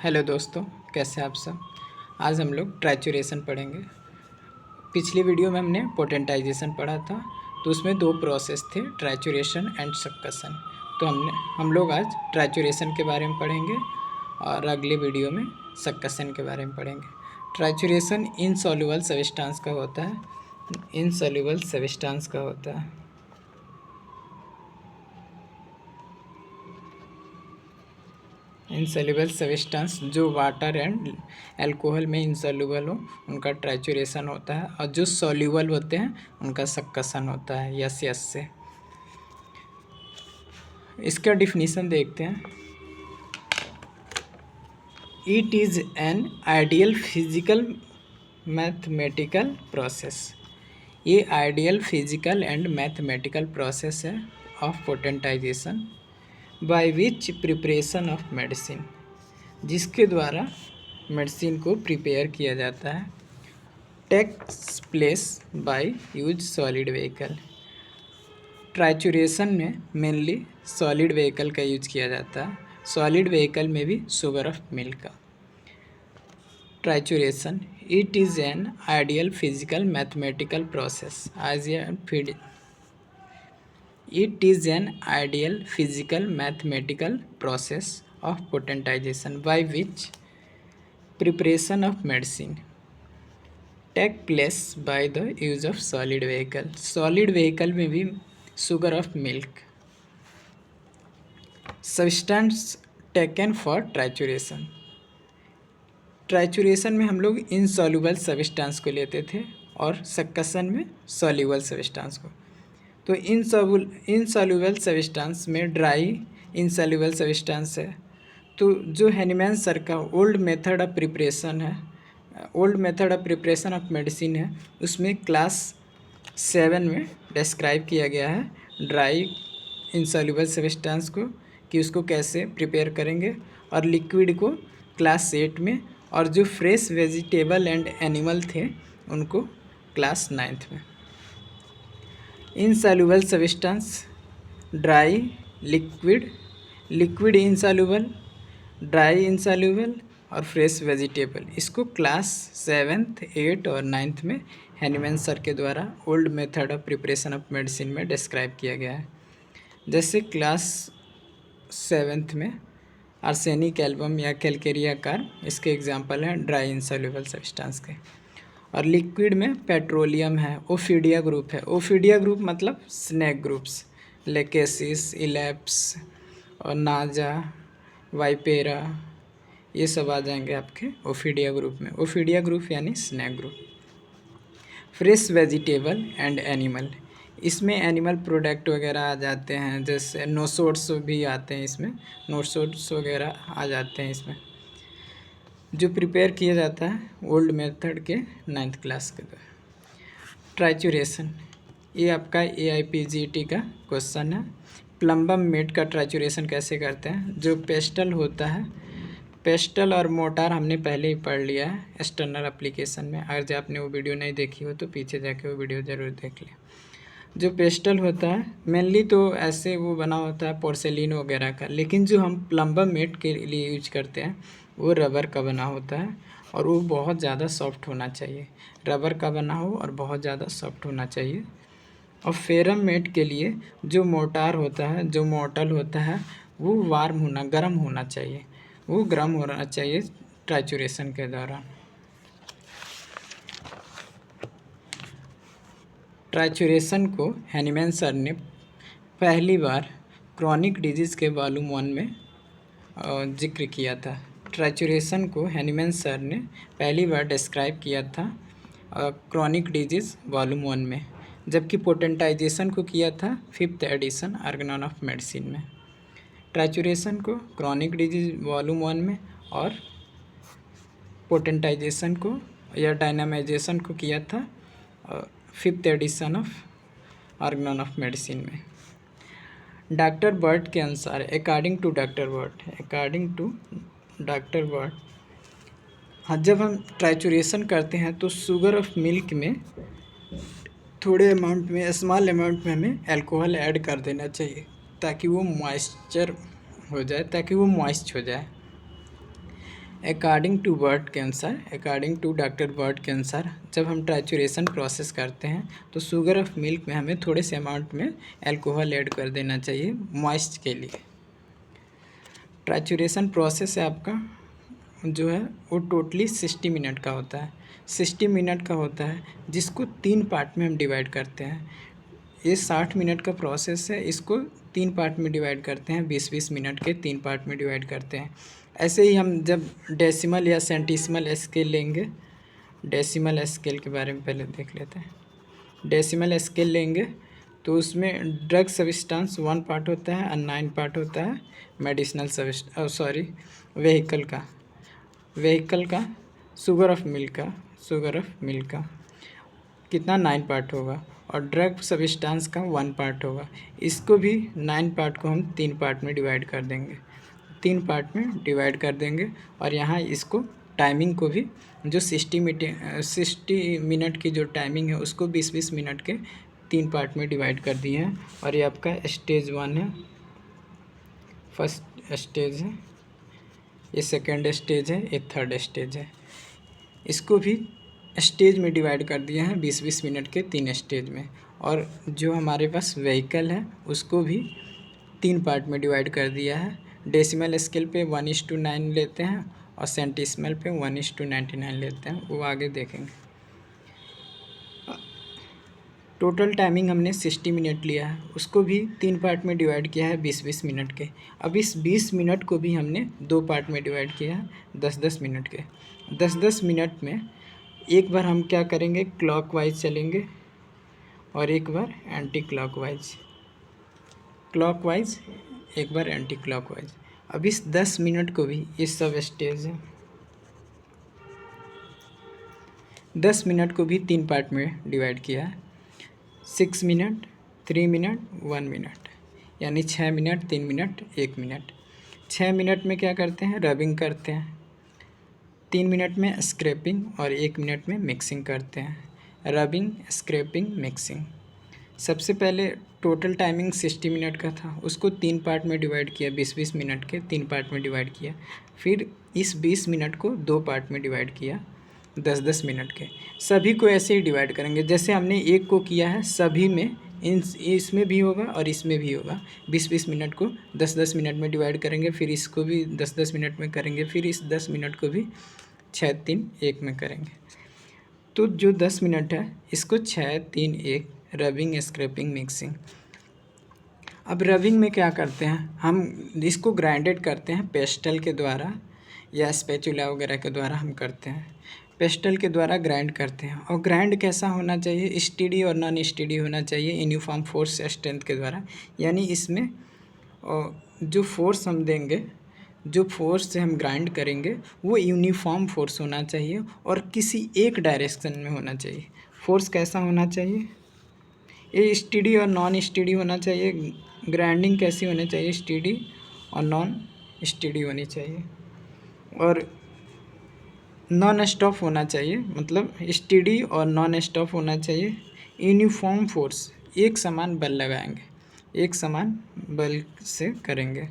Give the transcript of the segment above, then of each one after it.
Hello दोस्तों, कैसे हैं आप सब। आज हम लोग ट्रैचुरेशन पढ़ेंगे। पिछली वीडियो में हमने पोटेंटाइजेशन पढ़ा था, तो उसमें दो प्रोसेस थे, ट्रैचुरेशन एंड सक्सेशन। तो हम लोग आज ट्रैचुरेशन के बारे में पढ़ेंगे और अगले वीडियो में सक्सेशन के बारे में पढ़ेंगे। ट्रैचुरेशन इनसॉल्युबल सब्सटेंस का होता है, इनसॉल्युबल सब्सटेंस का होता है। इनसॉल्युबल सब्सटेंस जो वाटर एंड अल्कोहल में इनसॉल्युबल हो उनका ट्रैचुरेशन होता है, और जो सॉल्युबल होते हैं उनका सक्सेशन होता है। यस से इसका डिफिनीशन देखते हैं। It is an ideal physical mathematical process. ये ideal physical and mathematical process है of potentization by which preparation of medicine, जिसके द्वारा मेडिसिन को प्रिपेयर किया जाता है। Takes place by use solid vehicle. Trituration में मेनली सॉलिड व्हीकल का यूज किया जाता है, सॉलिड व्हीकल में भी शुगर ऑफ मिल्क का। Trituration it is an ideal physical mathematical process as a feed. It is an ideal physical mathematical process of potentization by which preparation of medicine take place by the use of solid vehicle. Solid vehicle में भी sugar of milk. Substance taken for trituration. Trituration में हम लोग insoluble substance को लेते थे और succession में सॉल्युबल सब्सटेंस को। तो इनसॉल्युबल सब्सटेंस में ड्राई इनसॉल्युबल सब्सटेंस है। तो जो हैनीमैन सर का ओल्ड मेथड ऑफ प्रिपरेशन है, old method of preparation of medicine है, उसमें क्लास 7 में डिस्क्राइब किया गया है ड्राई इनसॉल्युबल सब्सटेंस को कि उसको कैसे प्रिपेयर करेंगे, और लिक्विड को क्लास 8 में, और जो फ्रेश वेजिटेबल एंड एनिमल थे उनको क्लास 9th में। Insoluble substance dry, liquid, liquid insoluble, dry insoluble और फ्रेश वेजिटेबल, इसको क्लास 7th, 8th और 9th में हैनीमैन सर के द्वारा old method of preparation of medicine में डिस्क्राइब किया गया है। जैसे क्लास 7th में आर्सेनिक एल्बम या कैलकेरिया कार इसके एग्जांपल हैं ड्राई इनसॉल्युबल सब्सटेंस के। और लिक्विड में पेट्रोलियम है, ओफिडिया ग्रुप है। ओफिडिया ग्रुप मतलब स्नेक ग्रुप्स, लेकेसिस, इलेप्स और नाजा, वाइपेरा, ये सब आ जाएंगे आपके ओफिडिया ग्रुप में। ओफिडिया ग्रुप यानी snake group. Fresh vegetable and animal, इसमें एनिमल प्रोडक्ट वगैरह आ जाते हैं, जैसे नोसोड्स भी आते हैं इसमें, नोसोड्स वगैरह आ जाते हैं इसमें, जो प्रिपेयर किया जाता है ओल्ड मेथड के 9th क्लास के द्वारा। ट्राइचुरेशन, ये आपका AIPGT का क्वेश्चन है। प्लम्बम मेट का ट्राइचुरेशन कैसे करते हैं। जो पेस्टल होता है, पेस्टल और मोटार हमने पहले ही पढ़ लिया है एक्सटर्नल एप्लीकेशन में। अगर आपने वो वीडियो नहीं देखी हो तो पीछे जाके वो वीडियो ज़रूर देख लें। जो पेस्टल होता है मेनली तो ऐसे वो बना होता है पोर्सेलिन वगैरह का, लेकिन जो हम प्लम्बम मेट के लिए यूज करते हैं वो रबर का बना होता है, और वो बहुत ज़्यादा सॉफ्ट होना चाहिए। रबर का बना हो और बहुत ज़्यादा सॉफ्ट होना चाहिए। और फेरम मेट के लिए जो मोटार होता है, जो मोटल होता है, वो वार्म होना, गर्म होना चाहिए, वो गर्म होना चाहिए ट्राइचुरेशन के दौरान। ट्राइचुरेशन को हैनीमैन सर ने पहली बार क्रॉनिक डिजीज़ के वॉल्यूम 1 में जिक्र किया था। ट्राइचुरेशन को हैनीमैन सर ने पहली बार डिस्क्राइब किया था क्रॉनिक डिजीज़ वॉल्यूम 1 में, जबकि पोटेंटाइजेशन को किया था 5th edition organon of medicine में। ट्राइचुरेशन को क्रॉनिक डिजीज़ वॉल्यूम 1 में और पोटेंटाइजेशन को या डायनामाइजेशन को किया था 5th edition of organon of medicine में। डॉक्टर बर्ट के अनुसार, अकॉर्डिंग टू डॉक्टर बर्ट, जब हम ट्राइचुरेशन करते हैं तो शुगर ऑफ मिल्क में थोड़े अमाउंट में, स्मॉल अमाउंट में हमें अल्कोहल ऐड कर देना चाहिए ताकि वो मॉइस्चर हो जाए, ताकि वो मॉइस्ट हो जाए। अकॉर्डिंग टू वर्ड के अनुसार, अकॉर्डिंग टू डॉक्टर वर्ड के अनुसार जब हम ट्राचुरेशन प्रोसेस करते हैं तो शुगर ऑफ मिल्क में हमें थोड़े से अमाउंट में अल्कोहल ऐड कर देना चाहिए मॉइस्ट के लिए। ट्राचुरेशन प्रोसेस है आपका जो है वो टोटली 60 मिनट का होता है, 60 मिनट का होता है, जिसको 3 पार्ट में हम डिवाइड करते हैं। ये 60 मिनट का प्रोसेस है, इसको 3 पार्ट में डिवाइड करते हैं, 20-20 मिनट के 3 पार्ट में डिवाइड करते हैं। ऐसे ही हम जब डेसिमल या सेंटिसिमल स्केल लेंगे, डेसिमल स्केल के बारे में पहले देख लेते हैं। डेसिमल स्केल लेंगे तो उसमें ड्रग सब्सटेंस 1 पार्ट होता है और 9 पार्ट होता है मेडिसिनल व्हीकल का शुगर ऑफ मिल्क का कितना 9 पार्ट होगा और ड्रग सब्सटेंस का 1 पार्ट होगा। इसको भी 9 पार्ट को हम 3 पार्ट में डिवाइड कर देंगे, 3 पार्ट में डिवाइड कर देंगे। और यहाँ इसको टाइमिंग को भी जो 60 मिनट की जो टाइमिंग है उसको 20-20 मिनट के 3 पार्ट में डिवाइड कर दिए हैं। और ये आपका स्टेज 1 है, फर्स्ट स्टेज है, ये सेकेंड स्टेज है, ये थर्ड स्टेज है। इसको भी स्टेज में डिवाइड कर दिए हैं 20-20 मिनट के 3 स्टेज में। और जो हमारे पास व्हीकल है उसको भी 3 पार्ट में डिवाइड कर दिया है। डेसिमल स्केल पे 1:9 लेते हैं और सेंटिसिमल पे 1:99 लेते हैं, वो आगे देखेंगे। टोटल टाइमिंग हमने 60 मिनट लिया है, उसको भी 3 पार्ट में डिवाइड किया है 20-20 मिनट के। अब इस 20 मिनट को भी हमने 2 पार्ट में डिवाइड किया है 10-10 मिनट के। 10-10 मिनट में एक बार हम क्या करेंगे, क्लॉकवाइज चलेंगे और एक बार एंटी क्लॉकवाइज, एक बार एंटी क्लॉकवाइज। अब इस 10 मिनट को भी, इस सब स्टेज है, 10 मिनट को भी 3 पार्ट में डिवाइड किया है, 6 मिनट, 3 मिनट, 1 मिनट, यानी 6 मिनट, 3 मिनट, 1 मिनट। 6 मिनट में क्या करते हैं, रबिंग करते हैं, 3 मिनट में स्क्रैपिंग और 1 मिनट में मिक्सिंग करते हैं। Rubbing, scraping, mixing. सबसे पहले टोटल टाइमिंग 60 मिनट का था, उसको 3 पार्ट में डिवाइड किया, 20-20 मिनट के 3 पार्ट में डिवाइड किया। फिर इस 20 मिनट को 2 पार्ट में डिवाइड किया 10-10 मिनट के। सभी को ऐसे ही डिवाइड करेंगे जैसे हमने एक को किया है, सभी में इसमें भी होगा और इसमें भी होगा। 20-20 मिनट को 10-10 मिनट में डिवाइड करेंगे, फिर इसको भी 10-10 मिनट में करेंगे, फिर इस 10 मिनट को भी 6-3-1 में करेंगे। तो जो 10 मिनट है इसको 6-3-1 रबिंग, स्क्रैपिंग, मिक्सिंग। अब रबिंग में क्या करते हैं, हम इसको ग्राइंडेड करते हैं पेस्टल के द्वारा या स्पैचुला वगैरह के द्वारा हम करते हैं। पेस्टल के द्वारा ग्राइंड करते हैं। और ग्राइंड कैसा होना चाहिए, स्टेडी और नॉन स्टेडी होना चाहिए, यूनिफॉर्म फोर्स स्ट्रेंथ के द्वारा। यानी इसमें जो फोर्स हम देंगे, जो फोर्स से हम ग्राइंड करेंगे वो यूनिफॉर्म फोर्स होना चाहिए और किसी एक डायरेक्शन में होना चाहिए। फोर्स कैसा होना चाहिए, ये स्टेडी और नॉन स्टेडी होना चाहिए। ग्राइंडिंग कैसी होनी चाहिए, स्टेडी और नॉन स्टेडी होनी चाहिए। और नॉन स्टॉप होना चाहिए, मतलब स्टेडी और नॉन स्टॉप होना चाहिए। यूनिफॉर्म फोर्स, एक समान बल लगाएंगे, एक समान बल से करेंगे,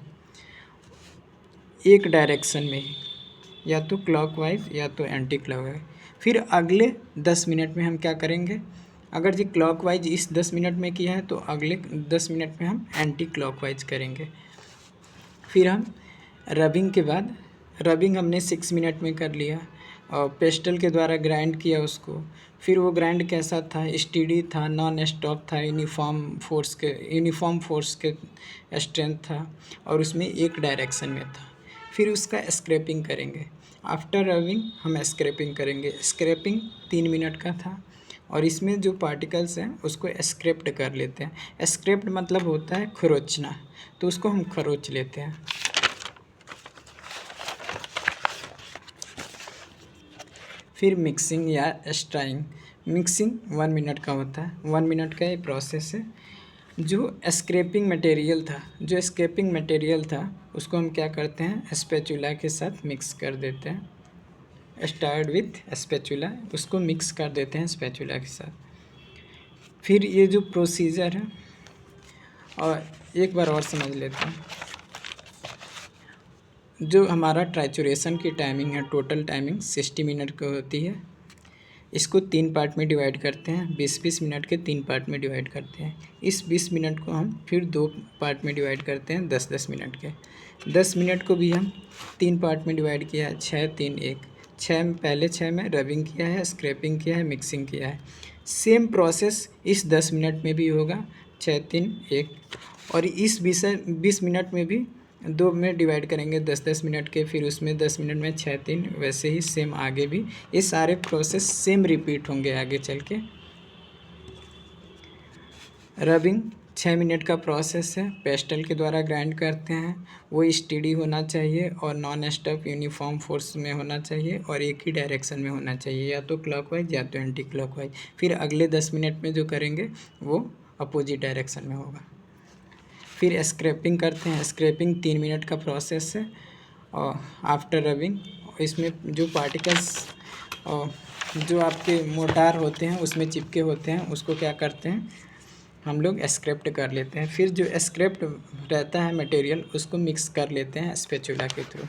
एक डायरेक्शन में ही, या तो क्लॉकवाइज या तो एंटी क्लॉकवाइज। फिर अगले 10 मिनट में हम क्या करेंगे, अगर जी क्लॉकवाइज इस 10 मिनट में किया है तो अगले 10 मिनट में हम एंटी क्लॉकवाइज करेंगे। फिर हम रबिंग के बाद, रबिंग हमने 6 मिनट में कर लिया और पेस्टल के द्वारा ग्राइंड किया उसको। फिर वो ग्राइंड कैसा था, स्टेडी था, नॉन स्टॉप था, यूनिफॉर्म फोर्स के स्ट्रेंथ था और उसमें एक डायरेक्शन में था। फिर उसका स्क्रैपिंग करेंगे। आफ्टर रबिंग हम स्क्रैपिंग करेंगे। स्क्रैपिंग 3 मिनट का था और इसमें जो पार्टिकल्स हैं उसको स्क्रैप्ड कर लेते हैं। स्क्रैप्ड मतलब होता है खरोचना, तो उसको हम खरोच लेते हैं। फिर मिक्सिंग या स्ट्राइंग। मिक्सिंग 1 मिनट का होता है, 1 मिनट का ये प्रोसेस है। जो स्क्रैपिंग मटेरियल था उसको हम क्या करते हैं, स्पैचुला के साथ मिक्स कर देते हैं। स्टार्ट विथ स्पैचुला, उसको मिक्स कर देते हैं स्पैचुला के साथ। फिर ये जो प्रोसीजर है, और एक बार और समझ लेते हैं, जो हमारा ट्राइचुरेशन की टाइमिंग है, टोटल टाइमिंग 60 मिनट की होती है। इसको 3 पार्ट में डिवाइड करते हैं, 20-20 मिनट के 3 पार्ट में डिवाइड करते हैं। इस 20 मिनट को हम फिर 2 पार्ट में डिवाइड करते हैं, 10-10 मिनट के। 10 मिनट को भी हम 3 पार्ट में डिवाइड किया है, 6, 3, 1। 6 पहले 6 में रबिंग किया है, स्क्रैपिंग किया है, मिक्सिंग किया है। सेम प्रोसेस इस 10 मिनट में भी होगा, 6, 3, 1। और इस 20 मिनट में भी 2 में डिवाइड करेंगे, 10-10 मिनट के, फिर उसमें 10 मिनट में 6, 3। वैसे ही सेम आगे भी ये सारे प्रोसेस सेम रिपीट होंगे आगे चल के। रबिंग 6 मिनट का प्रोसेस है, पेस्टल के द्वारा ग्राइंड करते हैं। वो स्टेडी होना चाहिए और नॉन स्टॉप यूनिफॉर्म फोर्स में होना चाहिए और एक ही डायरेक्शन में होना चाहिए, या तो क्लॉकवाइज या तो एंटी क्लॉकवाइज। फिर अगले 10 मिनट में जो करेंगे वो अपोजिट डायरेक्शन में होगा। फिर स्क्रैपिंग करते हैं। स्क्रैपिंग 3 मिनट का प्रोसेस है। और आफ्टर रबिंग इसमें जो पार्टिकल्स जो आपके मोटार होते हैं उसमें चिपके होते हैं, उसको क्या करते हैं हम लोग स्क्रैप्ट कर लेते हैं। फिर जो स्क्रैप्ट रहता है मटेरियल उसको मिक्स कर लेते हैं स्पैचुला के थ्रू।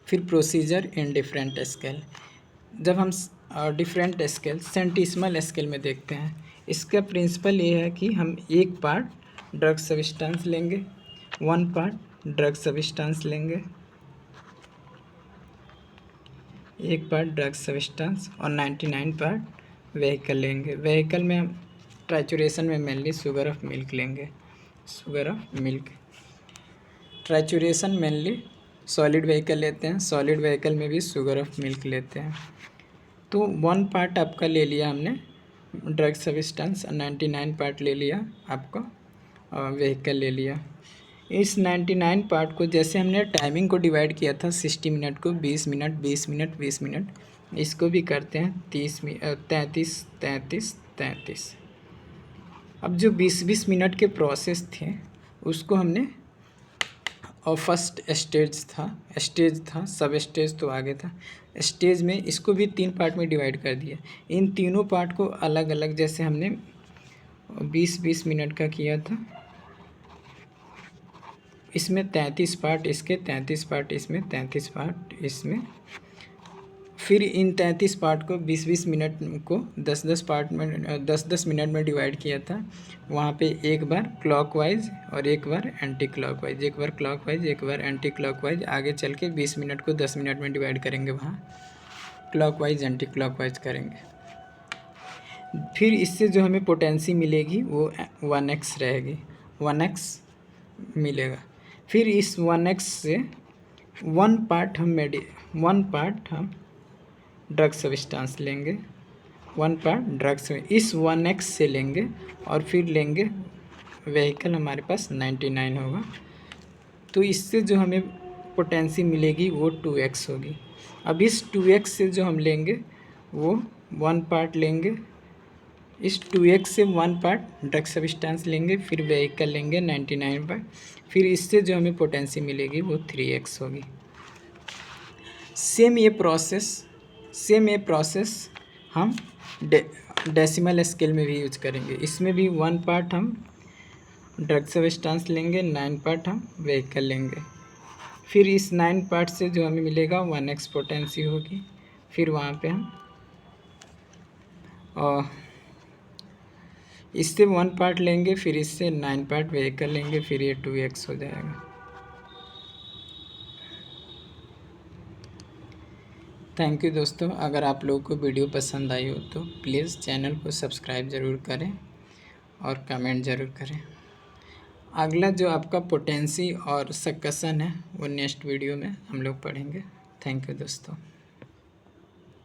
फिर प्रोसीजर इन डिफरेंट स्केल। जब हम डिफरेंट स्केल सेंटिसिमल स्केल में देखते हैं, इसका प्रिंसिपल ये है कि हम एक पार्ट ड्रग सब्सटेंस लेंगे, 1 पार्ट ड्रग सब्सटेंस लेंगे, एक पार्ट ड्रग सब्सटेंस, और 99 पार्ट व्हीकल लेंगे। व्हीकल में हम ट्राइचुरेशन में मेनली शुगर ऑफ मिल्क लेंगे, sugar of milk. Trituration mainly solid vehicle लेते हैं, सॉलिड व्हीकल में भी शुगर ऑफ मिल्क लेते हैं। तो 1 पार्ट आपका ले लिया हमने ड्रग सब्सटेंस, 99 पार्ट ले लिया आपका व्हीकल ले लिया। इस 99 पार्ट को जैसे हमने टाइमिंग को डिवाइड किया था 60 मिनट को, 20 मिनट 20 मिनट 20 मिनट, इसको भी करते हैं 33 33 33। अब जो 20-20 मिनट के प्रोसेस थे उसको हमने, और फर्स्ट स्टेज था, सब स्टेज तो आगे था, स्टेज में इसको भी 3 पार्ट में डिवाइड कर दिया। इन तीनों पार्ट को अलग अलग, जैसे हमने 20-20 मिनट का किया था, इसमें 33 पार्ट इसके, 33 पार्ट इसमें, 33 पार्ट इसमें। फिर इन 33 पार्ट को 20-20 मिनट को 10-10 पार्ट में 10-10 मिनट में डिवाइड किया था। वहाँ पे एक बार क्लॉकवाइज और एक बार एंटी क्लॉकवाइज, एक बार क्लॉकवाइज एक बार एंटी क्लॉकवाइज। आगे चल के 20 मिनट को 10 मिनट में डिवाइड करेंगे, वहाँ क्लॉकवाइज एंटी क्लॉकवाइज करेंगे। फिर इससे जो हमें पोटेंसी मिलेगी वो 1x रहेगी, 1x मिलेगा। फिर इस 1x से 1 पार्ट हम ड्रग सब्सटेंस लेंगे, 1 पार्ट ड्रग्स इस 1x से लेंगे, और फिर लेंगे व्हीकल, हमारे पास 99 होगा। तो इससे जो हमें पोटेंसी मिलेगी वो 2x होगी। अब इस 2x से जो हम लेंगे वो 1 पार्ट लेंगे, इस 2x से 1 पार्ट ड्रग सब्सटेंस लेंगे, फिर व्हीकल लेंगे 99 पार्ट, फिर इससे जो हमें पोटेंसी मिलेगी वो 3x होगी। सेम ये प्रोसेस हम डेसिमल स्केल में भी यूज करेंगे। इसमें भी 1 पार्ट हम ड्रग सब्सटेंस लेंगे, 9 पार्ट हम व्हीकल लेंगे। फिर इस 9 पार्ट से जो हमें मिलेगा 1x पोटेंसी होगी। फिर वहाँ पे हम इससे 1 पार्ट लेंगे, फिर इससे 9 पार्ट व्हीकल लेंगे, फिर ये 2x हो जाएगा। थैंक यू दोस्तों। अगर आप लोगों को वीडियो पसंद आई हो तो प्लीज़ चैनल को सब्सक्राइब ज़रूर करें और कमेंट ज़रूर करें। अगला जो आपका पोटेंसी और सक्शन है वो नेक्स्ट वीडियो में हम लोग पढ़ेंगे। थैंक यू दोस्तों।